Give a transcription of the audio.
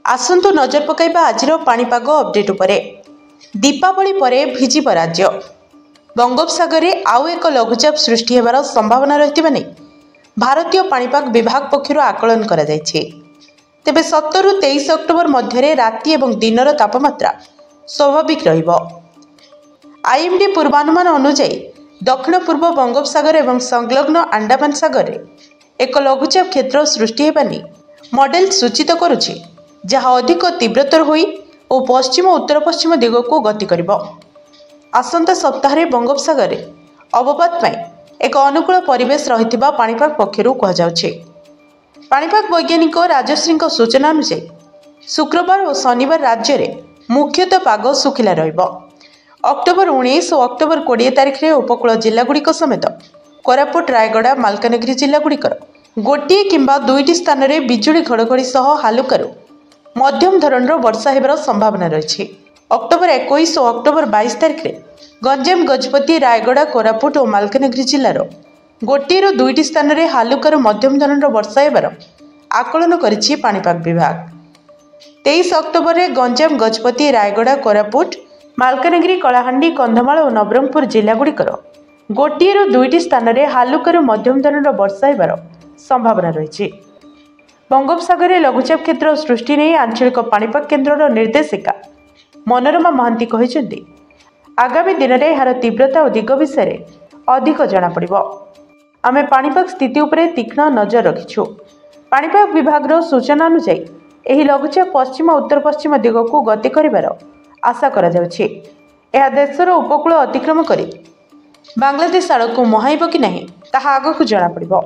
आसंतु नजर पकाइबा आजिर पाणीपाग अपडेट उपरे। दीपावली परे भिजिब राज्य। बंगोपसागर में आउ एक लघुचाप सृष्टि होबार संभावना रहिथिबा नै भारतीय पाणीपाग विभाग पक्षर आकलन करा जायछि। तेबे 17 रु 23 अक्टोबर मध्य राति एवं दिनर तापमात्रा स्वाभाविक रहिबो। आईएमडी पूर्वानुमान अनुसार दक्षिण पूर्व बंगोपसागर एवं संलग्न अंडमान सागर में एक लघुचाप क्षेत्र सृष्टि हेबा नै मॉडल सूचित करुछि, जहाँ अधिक तीव्रतर होई और पश्चिम उत्तर पश्चिम दिग को गति करिबो। आसंता सप्ताह बंगोपसागर अवपात पाई एक अनुकूल परिवेश रहिथिबा पाणीपाग पक्षरु कहा जाउछि। पाणीपाग वैज्ञानिक राजश्री सूचना अनुसार शुक्रवार और शनिवार राज्य में मुख्यतः पाग सुखिला रहिबो। अक्टोबर 19 और अक्टोबर 20 तारिख में उपकूल जिलागुड़िक समेत कोरापुट, रायगड़ा, मालकानगिरी जिलागुड़िकर गोटे किंबा दुईटी स्थान में बिजुली घड़घड़ी सह हालुकारू मध्यम धरणर वर्षा हेबार संभावना रही। अक्टोबर 21 और अक्टोबर 22 तारिख में गंजाम, गजपति, रायगड़ा, कोरापुट और मालकानगिरी जिलार गोटे रु दुईटी स्थान में हालुकारू मध्यम धरणर वर्षा हेबार आकलन करिछि पाणीपाग विभाग। 23 अक्टोबर में गंजाम, गजपति, रायगड़ा, कोरापुट, मालकानगिरी, कलाहांडी, कंधमाल और नवरंगपुर जिलागुड़िकर गोटे रु दुईटी स्थान में हालुकारू मध्यम धरणर वर्षा हेबार संभावना रही। बंगोपसागर में लघुचाप क्षेत्र सृष्टि नहीं आंचलिक पाणीपाग केन्द्र निर्देशिका मनोरमा महांती कहते आगामी दिन में यार तीव्रता और दिग विषय अधिक जनापड़। आमे पाणीपाग स्थिति उपरे तीक्ष्ण नजर रखिछु। पाणीपाग विभाग सूचना अनुसार यह लघुचाप पश्चिम उत्तर पश्चिम दिग को गति करिवार आशा करा जाउछि। यह देशर उपकूल अतिक्रम करी बांग्लादेश आड़ को मुहाइब कि नहीं ताहा आगकु जनापड़िबो।